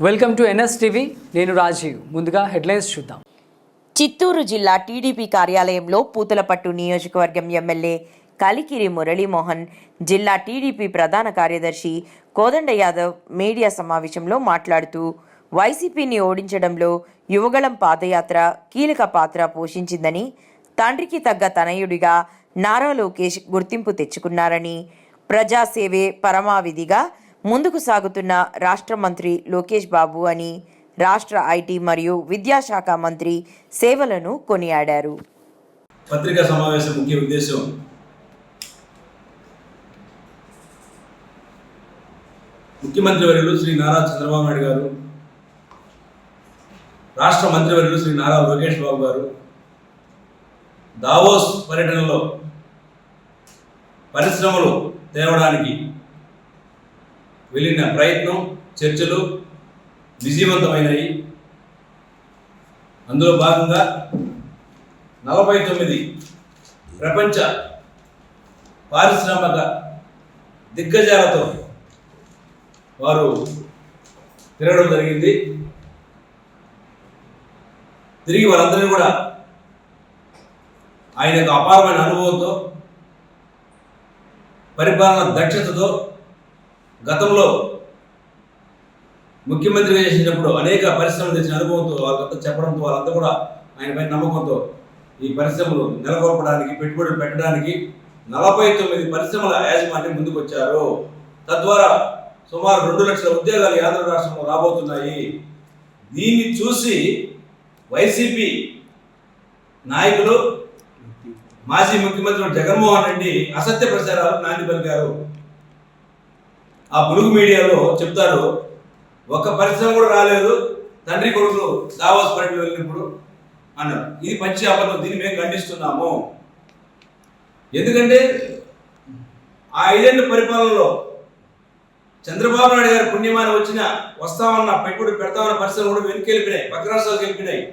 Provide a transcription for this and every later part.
Welcome to NSTV. నేను రాజీవ్. ముందుగా headlines చూద్దాం. చిత్తూరు జిల్లా టీడీపీ కార్యాలయంలో పూతలపట్టు నియోజకవర్గం ఎమ్మెల్యే కలికిరి మురళీమోహన్, జిల్లా టీడీపీ ప్రధాన కార్యదర్శి కోదండ యాదవ్ మీడియా సమావేశంలో మాట్లాడుతూ వైసీపీని ఓడించడంలో యువగళం పాదయాత్ర కీలక పాత్ర పోషించిందని, తండ్రికి తగ్గ తనయుడిగా నారా లోకేష్ గుర్తింపు తెచ్చుకున్నారని, ప్రజాసేవే పరమావిధిగా ముందుకు సాగుతున్న రాష్ట్ర మంత్రి లోకేష్ బాబు అని, రాష్ట్ర ఐటీ మరియు విద్యాశాఖ మంత్రి సేవలను కొనియాడారు. పత్రికా సమావేశం ముఖ్య ఉద్దేశం ముఖ్యమంత్రి వర్యులు శ్రీ నారా చంద్రబాబు నాయుడు గారు, రాష్ట్ర మంత్రి వర్యులు శ్రీ నారా లోకేష్ బాబు గారు దావోస్ పర్యటనలో పరిశ్రమలు తేవడానికి వెళ్ళిన ప్రయత్నం, చర్చలు విజయవంతమైనవి. అందులో భాగంగా 49 ప్రపంచ పారిశ్రామిక దిగ్గజాలతో వారు తిరగడం జరిగింది. తిరిగి వారందరినీ కూడా ఆయన యొక్క అపారమైన అనుభవంతో, పరిపాలన దక్షతతో, గతంలో ముఖ్యమంత్రిగా చేసినప్పుడు అనేక పరిశ్రమలు తెచ్చిన అనుభవంతో వాళ్ళంతా చెప్పడంతో వాళ్ళంతా కూడా ఆయనపై నమ్మకంతో ఈ పరిశ్రమలు నెలకొల్పడానికి, పెట్టుబడులు పెట్టడానికి 49 పరిశ్రమల యాజమాన్యం ముందుకు వచ్చారు. తద్వారా సుమారు 2 లక్షల ఉద్యోగాలు ఆంధ్ర రాష్ట్రంలో రాబోతున్నాయి. దీన్ని చూసి వైసీపీ నాయకులు, మాజీ ముఖ్యమంత్రి జగన్మోహన్ రెడ్డి అసత్య ప్రచారాలు నాంది పలికారు. ఆ బులుగు మీడియాలో చెప్తారు, ఒక్క పరిశ్రమ కూడా రాలేదు, తండ్రి కొడుకులు దావోస్ పర్యటన వెళ్ళినప్పుడు అన్నారు. ఇది పచ్చి అబద్ధం. దీన్ని మేము ఖండిస్తున్నాము. ఎందుకంటే ఆ 5 ఏళ్ల పరిపాలనలో చంద్రబాబు నాయుడు గారి పుణ్యమాన వచ్చిన వస్తామన్న పెట్టుబడి పెడతామన్న పరిశ్రమలు కూడా వెనక్కి వెళ్ళిపోయినాయి, పక్క రాష్ట్రాలకు వెళ్ళిపోయినాయి,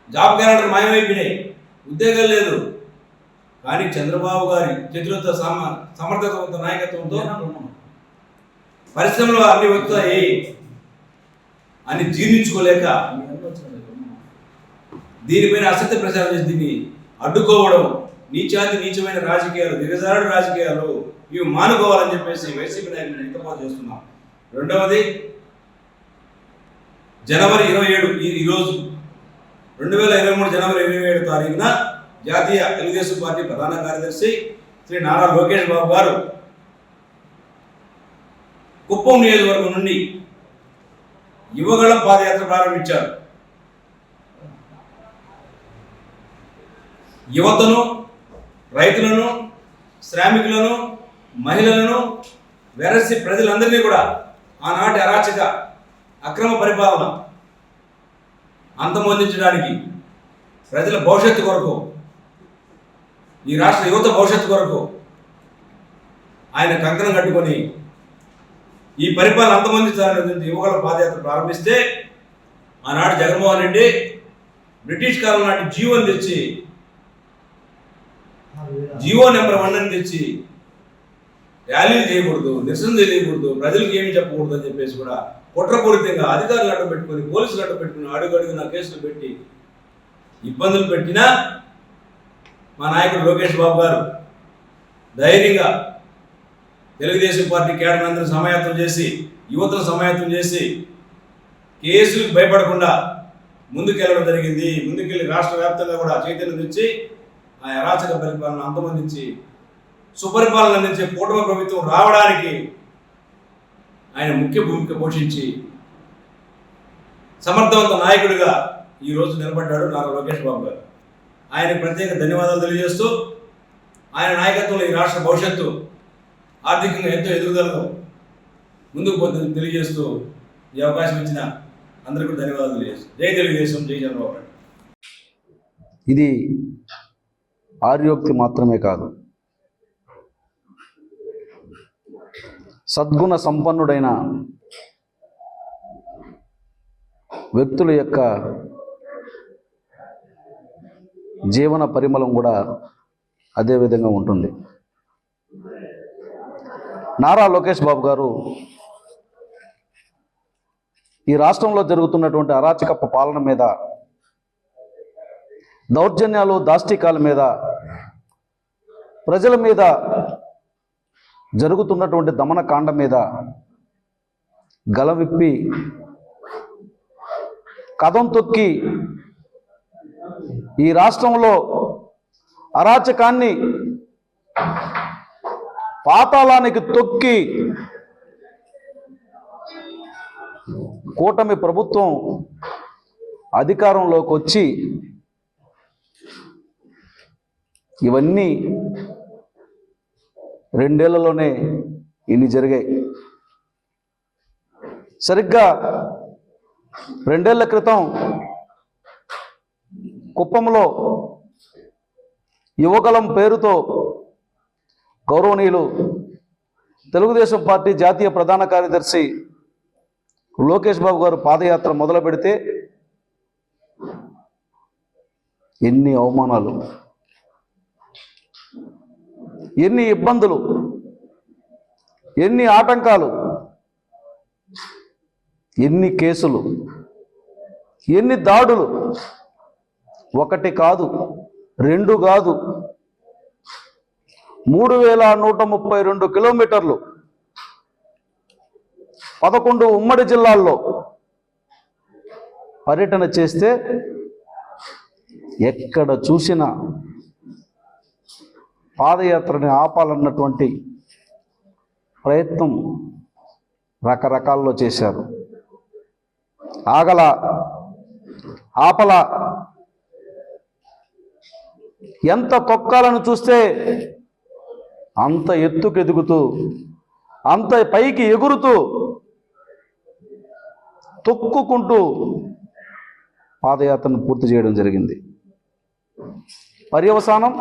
జాబ్ క్యాలెండర్ మాయమైపోయినాయి, ఉద్యోగాలు లేదు. కానీ చంద్రబాబు గారి చేతులతో సమర్థవంత నాయకత్వంతో పరిశ్రమలు అన్ని వస్తాయి అని జీర్ణించుకోలేక దీనిపైన అసత్య ప్రచారం చేసి దీన్ని అడ్డుకోవడం, నీచమైన రాజకీయాలు, దిగజారుడు రాజకీయాలు, ఇవి మానుకోవాలని చెప్పేసి వైసీపీ నాయకులను హితపాటు చేస్తున్నాం. రెండవది, జనవరి 27 ఈరోజు 2023 జనవరి 27 తారీఖున జాతీయ తెలుగుదేశం పార్టీ ప్రధాన కార్యదర్శి శ్రీ నారా లోకేష్ బాబు గారు కుప్పం నియోజకవర్గం నుండి యువగళం పాదయాత్ర ప్రారంభించారు. యువతను, రైతులను, శ్రామికులను, మహిళలను వెరసి ప్రజలందరినీ కూడా ఆనాటి అరాచక అక్రమ పరిపాలన అంతమొందించడానికి, ప్రజల భవిష్యత్తు కొరకు, ఈ రాష్ట్ర యువత భవిష్యత్తు కొరకు ఆయన కంకణం కట్టుకొని ఈ పరిపాలన అంతమొందించాలనే యువగళ పాదయాత్ర ప్రారంభిస్తే, ఆనాడు జగన్మోహన్ రెడ్డి బ్రిటిష్ కాలం నాటి జీవోని తెచ్చి, జీవో నెంబర్ 1 అని తెచ్చి ర్యాలీలు చేయకూడదు, నిరసన తెలియకూడదు, ప్రజలకు ఏమి చెప్పకూడదు అని చెప్పేసి కూడా కుట్రపూరితంగా అధికారులు అడ్డం పెట్టుకొని, పోలీసులు అడ్డం పెట్టుకుని అడుగడుగున కేసులు పెట్టి ఇబ్బందులు పెట్టినా మా నాయకుడు లోకేష్ బాబు గారు ధైర్యంగా తెలుగుదేశం పార్టీ కేడర్ అందరూ సమాయత్తం చేసి, యువతను సమాయత్తం చేసి, కేసులకు భయపడకుండా ముందుకెళ్ళడం జరిగింది. ముందుకెళ్ళి రాష్ట్ర వ్యాప్తంగా కూడా చైతన్యం తెచ్చి ఆ అరాచక పరిపాలన అంతమందించి సుపరిపాలన అందించే కూటమి ప్రభుత్వం రావడానికి ఆయన ముఖ్య భూమిక పోషించి సమర్థవంత నాయకుడిగా ఈరోజు నిలబడ్డాడు నారా లోకేష్ బాబు గారు. ఆయనకు ప్రత్యేక ధన్యవాదాలు తెలియజేస్తూ, ఆయన నాయకత్వంలో ఈ రాష్ట్ర భవిష్యత్తు ఆర్థికంగా ఎంతో ఎదుగుదలను ముందుకు పోతుందని తెలియజేస్తూ ఈ అవకాశం ఇచ్చిన అందరికీ ధన్యవాదాలు తెలియజేస్తూ, జై తెలుగుదేశం, జై చంద్రబాబు నాయుడు. ఇది ఆర్యోక్తి మాత్రమే కాదు, సద్గుణ సంపన్నుడైన వ్యక్తుల యొక్క జీవన పరిమళం కూడా అదే విధంగా ఉంటుంది. నారా లోకేష్ బాబు గారు ఈ రాష్ట్రంలో జరుగుతున్నటువంటి అరాచకపు పాలన మీద, దౌర్జన్యాలు దాష్టికాల మీద, ప్రజల మీద జరుగుతున్నటువంటి దమనకాండ మీద గలవిప్పి కదం తొక్కి ఈ రాష్ట్రంలో అరాచకాన్ని పాతాళానికి తొక్కి కూటమి ప్రభుత్వం అధికారంలోకి వచ్చి ఇవన్నీ 2 ఏళ్లలోనే ఇన్ని జరిగాయి. సరిగ్గా 2 ఏళ్ల క్రితం కుప్పంలో యువగలం పేరుతో గౌరవనీయులు తెలుగుదేశం పార్టీ జాతీయ ప్రధాన కార్యదర్శి లోకేష్ బాబు గారు పాదయాత్ర మొదలు పెడితే ఎన్ని అవమానాలు, ఎన్ని ఇబ్బందులు, ఎన్ని ఆటంకాలు, ఎన్ని కేసులు, ఎన్ని దాడులు, 1 కాదు 2 కాదు 3132 కిలోమీటర్లు 11 ఉమ్మడి జిల్లాల్లో పర్యటన చేస్తే ఎక్కడ చూసినా పాదయాత్రని ఆపాలన్నటువంటి ప్రయత్నం రకరకాల్లో చేశారు. ఆగల, ఆపల, ఎంత తొక్కాలను చూస్తే అంత ఎత్తుకు ఎదుగుతూ, అంత పైకి ఎగురుతూ, తొక్కుకుంటూ పాదయాత్రను పూర్తి చేయడం జరిగింది. పర్యవసానం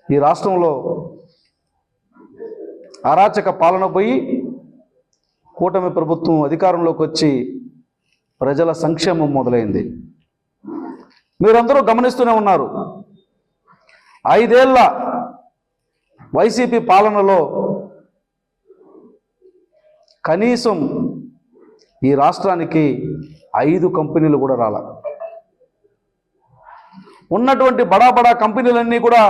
ఈ రాష్ట్రంలో అరాచక పాలన పోయి కూటమి ప్రభుత్వం అధికారంలోకి వచ్చి ప్రజల సంక్షేమం మొదలైంది. మీరందరూ గమనిస్తూనే ఉన్నారు. 5 ఏళ్ల వైసీపీ పాలనలో కనీసం ఈ రాష్ట్రానికి 5 కంపెనీలు కూడా రాల. ఉన్నటువంటి బడా బడా కంపెనీలన్నీ కూడా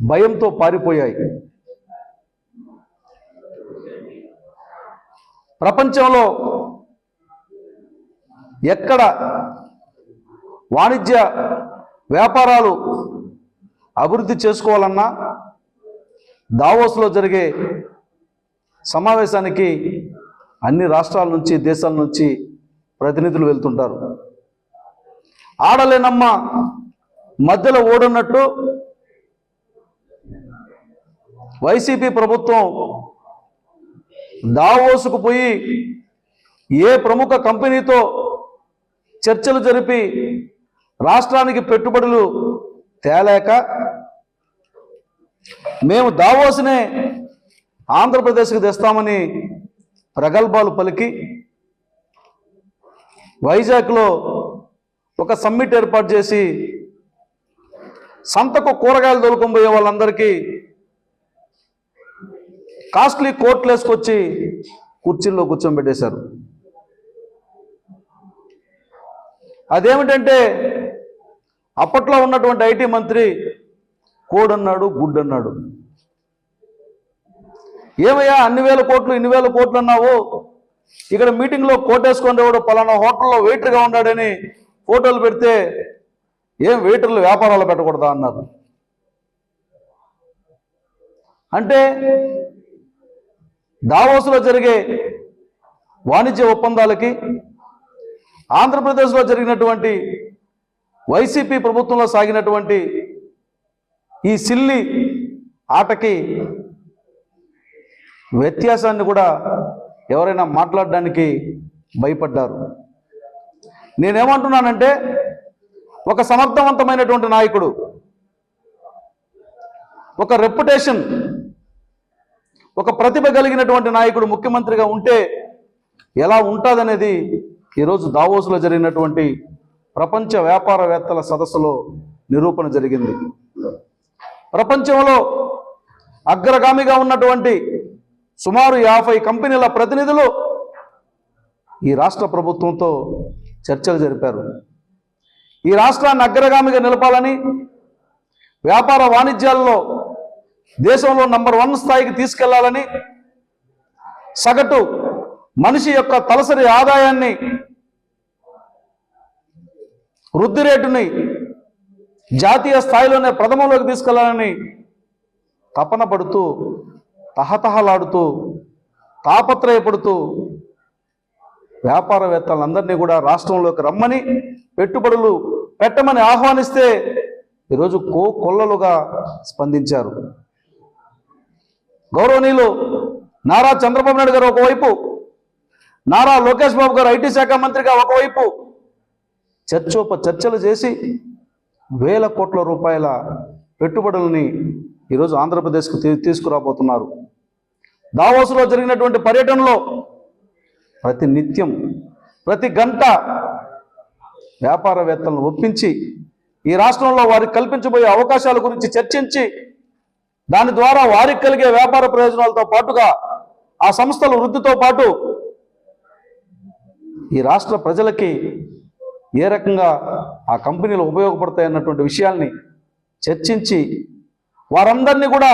భయంతో పారిపోయాయి. ప్రపంచంలో ఎక్కడ వాణిజ్య వ్యాపారాలు అభివృద్ధి చేసుకోవాలన్నా దావోస్లో జరిగే సమావేశానికి అన్ని రాష్ట్రాల నుంచి, దేశాల నుంచి ప్రతినిధులు వెళ్తుంటారు. ఆడలేనమ్మ మధ్యలో ఓడున్నట్టు వైసీపీ ప్రభుత్వం దావోసుకు పోయి ఏ ప్రముఖ కంపెనీతో చర్చలు జరిపి రాష్ట్రానికి పెట్టుబడులు తేలేక మేము దావోసునే ఆంధ్రప్రదేశ్కి తెస్తామని ప్రగల్భాలు పలికి వైజాగ్లో ఒక సమ్మిట్ ఏర్పాటు చేసి సంతకు కూరగాయలు తోలుకొని పోయే వాళ్ళందరికీ కాస్ట్లీ కోట్లు వేసుకొచ్చి కుర్చీల్లో కూర్చోబెట్టేశారు. అదేమిటంటే అప్పట్లో ఉన్నటువంటి ఐటీ మంత్రి కోడన్నాడు, గుడ్డన్నాడు. ఏమయ్యా అన్ని వేల కోట్లు, ఇన్ని వేల కోట్లు అన్నావు, ఇక్కడ మీటింగ్లో కోటేసుకొని రావడం పలానా హోటల్లో వెయిటర్గా ఉన్నాడని ఫోటోలు పెడితే ఏం వెయిటర్లు వ్యాపారాలు పెట్టకూడదా అన్నారు. అంటే దావోస్లో జరిగే వాణిజ్య ఒప్పందాలకి, ఆంధ్రప్రదేశ్లో జరిగినటువంటి వైసీపీ ప్రభుత్వంలో సాగినటువంటి ఈ సిల్లి ఆటకి వ్యత్యాసాన్ని కూడా ఎవరైనా మాట్లాడడానికి భయపడ్డారు. నేనేమంటున్నానంటే ఒక సమర్థవంతమైనటువంటి నాయకుడు, ఒక రెప్యుటేషన్, ఒక ప్రతిభ కలిగినటువంటి నాయకుడు ముఖ్యమంత్రిగా ఉంటే ఎలా ఉంటుందనేది ఈరోజు దావోస్లో జరిగినటువంటి ప్రపంచ వ్యాపారవేత్తల సదస్సులో నిరూపణ జరిగింది. ప్రపంచంలో అగ్రగామిగా ఉన్నటువంటి సుమారు 50 కంపెనీల ప్రతినిధులు ఈ రాష్ట్ర ప్రభుత్వంతో చర్చలు జరిపారు. ఈ రాష్ట్రాన్ని అగ్రగామిగా నిలపాలని, వ్యాపార వాణిజ్యాల్లో దేశంలో నంబర్ 1 స్థాయికి తీసుకెళ్లాలని, సగటు మనిషి యొక్క తలసరి ఆదాయాన్ని, వృద్ధి రేటుని జాతీయ స్థాయిలోనే ప్రథమంలోకి తీసుకెళ్లాలని తపన పడుతూ, తహతహలాడుతూ, తాపత్రయపడుతూ వ్యాపారవేత్తలందరినీ కూడా రాష్ట్రంలోకి రమ్మని, పెట్టుబడులు పెట్టమని ఆహ్వానిస్తే ఈరోజు కొల్లలుగా స్పందించారు. గౌరవనీయులు నారా చంద్రబాబు నాయుడు గారు ఒకవైపు, నారా లోకేష్ బాబు గారు ఐటీ శాఖ మంత్రిగా ఒకవైపు చర్చలు చేసి వేల కోట్ల రూపాయల పెట్టుబడులని ఈరోజు ఆంధ్రప్రదేశ్కు తీసుకురాబోతున్నారు. దావోస్లో జరిగినటువంటి పర్యటనలో ప్రతి నిత్యం, ప్రతి గంట వ్యాపారవేత్తలను ఒప్పించి ఈ రాష్ట్రంలో వారికి కల్పించబోయే అవకాశాల గురించి చర్చించి, దాని ద్వారా వారికి కలిగే వ్యాపార ప్రయోజనాలతో పాటుగా ఆ సంస్థల వృద్ధితో పాటు ఈ రాష్ట్ర ప్రజలకి ఏ రకంగా ఆ కంపెనీలు ఉపయోగపడతాయన్నటువంటి విషయాల్ని చర్చించి వారందరినీ కూడా